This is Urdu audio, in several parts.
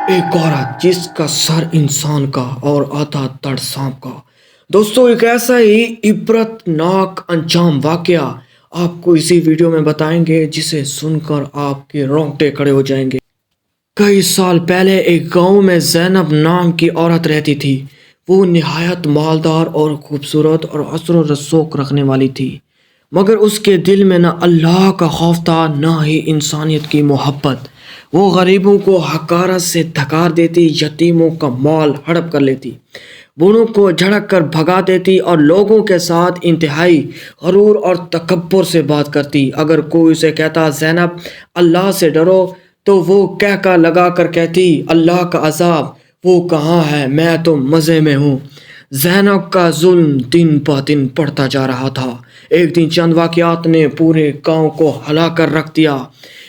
ایک عورت جس کا سر انسان کا اور آدھا تڑ سانپ کا۔ دوستو ایک ایسا ہی عبرت ناک انجام واقعہ آپ کو اسی ویڈیو میں بتائیں گے جسے سن کر آپ کے رونگٹے کھڑے ہو جائیں گے۔ کئی سال پہلے ایک گاؤں میں زینب نام کی عورت رہتی تھی۔ وہ نہایت مالدار اور خوبصورت اور اثر و رسوخ رکھنے والی تھی، مگر اس کے دل میں نہ اللہ کا خوف تھا نہ ہی انسانیت کی محبت۔ وہ غریبوں کو حقارت سے دھکار دیتی، یتیموں کا مال ہڑپ کر لیتی، بوڑھوں کو جھڑک کر بھگا دیتی اور لوگوں کے ساتھ انتہائی غرور اور تکبر سے بات کرتی۔ اگر کوئی اسے کہتا زینب اللہ سے ڈرو تو وہ کہکا لگا کر کہتی اللہ کا عذاب وہ کہاں ہے، میں تو مزے میں ہوں۔ زینب کا ظلم دن بہ دن بڑھتا جا رہا تھا۔ ایک دن چند واقعات نے پورے گاؤں کو ہلا کر رکھ دیا۔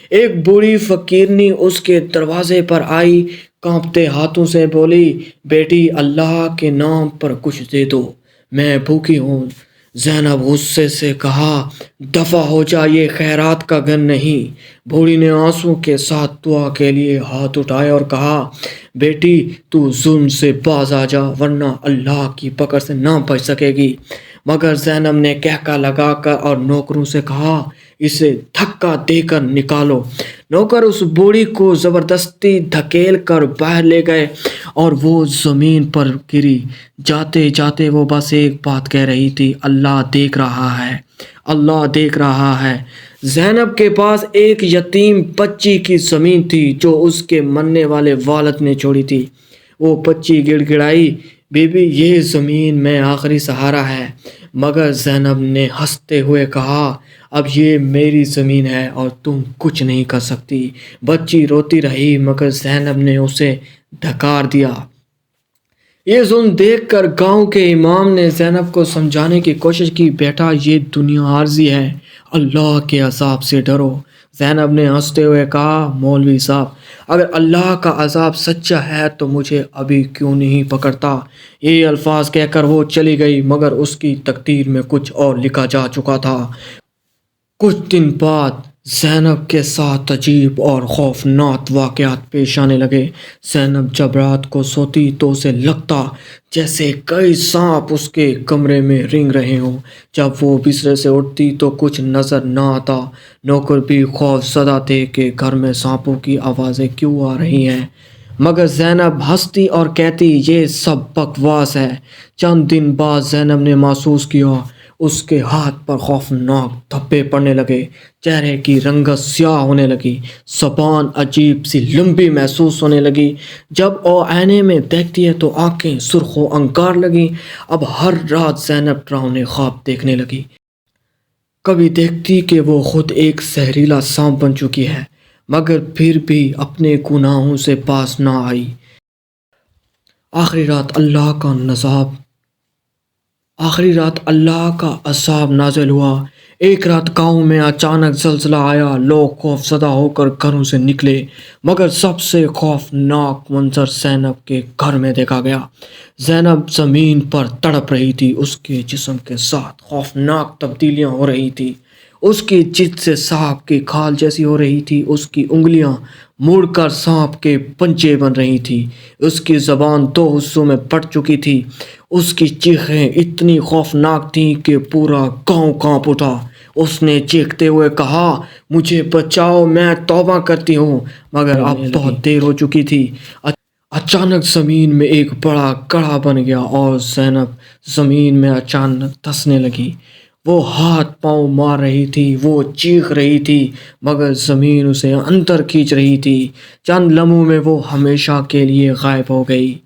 ایک بوڑھی فقیرنی اس کے دروازے پر آئی، کانپتے ہاتھوں سے بولی بیٹی اللہ کے نام پر کچھ دے دو، میں بھوکی ہوں۔ زینب غصے سے کہا دفع ہو جا، یہ خیرات کا گھر نہیں۔ بوڑھی نے آنسوں کے ساتھ دعا کے لیے ہاتھ اٹھائے اور کہا بیٹی تو ظلم سے باز آ جا ورنہ اللہ کی پکڑ سے نہ بچ سکے گی۔ مگر زینب نے کہکا لگا کر اور نوکروں سے کہا اسے دھکا دے کر نکالو۔ نوکر اس بوڑھی کو زبردستی دھکیل کر باہر لے گئے اور وہ زمین پر گری۔ جاتے جاتے وہ بس ایک بات کہہ رہی تھی اللہ دیکھ رہا ہے، اللہ دیکھ رہا ہے۔ زینب کے پاس ایک یتیم بچی کی زمین تھی جو اس کے مرنے والے والد نے چھوڑی تھی۔ وہ بچی گڑ گڑائی بی بی یہ زمین میں آخری سہارا ہے۔ مگر زینب نے ہنستے ہوئے کہا اب یہ میری زمین ہے اور تم کچھ نہیں کر سکتی۔ بچی روتی رہی مگر زینب نے اسے دھکار دیا۔ یہ ظلم دیکھ کر گاؤں کے امام نے زینب کو سمجھانے کی کوشش کی بیٹا یہ دنیا عارضی ہے، اللہ کے عذاب سے ڈرو۔ زینب نے ہنستے ہوئے کہا مولوی صاحب اگر اللہ کا عذاب سچا ہے تو مجھے ابھی کیوں نہیں پکڑتا۔ یہ الفاظ کہہ کر وہ چلی گئی مگر اس کی تقدیر میں کچھ اور لکھا جا چکا تھا۔ کچھ دن بعد زینب کے ساتھ عجیب اور خوفناک واقعات پیش آنے لگے۔ زینب جب رات کو سوتی تو اسے لگتا جیسے کئی سانپ اس کے کمرے میں رینگ رہے ہوں۔ جب وہ بستر سے اٹھتی تو کچھ نظر نہ آتا۔ نوکر بھی خوف زدہ تھے کہ گھر میں سانپوں کی آوازیں کیوں آ رہی ہیں، مگر زینب ہنستی اور کہتی یہ سب بکواس ہے۔ چند دن بعد زینب نے محسوس کیا اس کے ہاتھ پر خوفناک دھبے پڑنے لگے، چہرے کی رنگت سیاہ ہونے لگی، زبان عجیب سی لمبی محسوس ہونے لگی۔ جب وہ آئینے میں دیکھتی ہے تو آنکھیں سرخ و انگار لگیں۔ اب ہر رات زینب ڈراؤنے خواب دیکھنے لگی۔ کبھی دیکھتی کہ وہ خود ایک زہریلا سانپ بن چکی ہے مگر پھر بھی اپنے گناہوں سے باز نہ آئی۔ آخری رات اللہ کا عذاب نازل ہوا۔ ایک رات گاؤں میں اچانک زلزلہ آیا، لوگ خوف زدہ ہو کر گھروں سے نکلے، مگر سب سے خوفناک منظر زینب کے گھر میں دیکھا گیا۔ زینب زمین پر تڑپ رہی تھی، اس کے جسم کے ساتھ خوفناک تبدیلیاں ہو رہی تھی۔ اس کی جلد سے سانپ کی کھال جیسی ہو رہی تھی، اس کی انگلیاں مڑ کر سانپ کے پنجے بن رہی تھی، اس کی زبان دو حصوں میں بٹ چکی تھی۔ اس کی چیخیں اتنی خوفناک تھیں کہ پورا گاؤں کانپ اٹھا۔ اس نے چیختے ہوئے کہا مجھے بچاؤ، میں توبہ کرتی ہوں، مگر اب بہت دیر ہو چکی تھی۔ اچانک زمین میں ایک بڑا گڑھا بن گیا اور زینب زمین میں اچانک دھنسنے لگی۔ وہ ہاتھ پاؤں مار رہی تھی، وہ چیخ رہی تھی مگر زمین اسے اندر کھینچ رہی تھی۔ چند لمحوں میں وہ ہمیشہ کے لیے غائب ہو گئی۔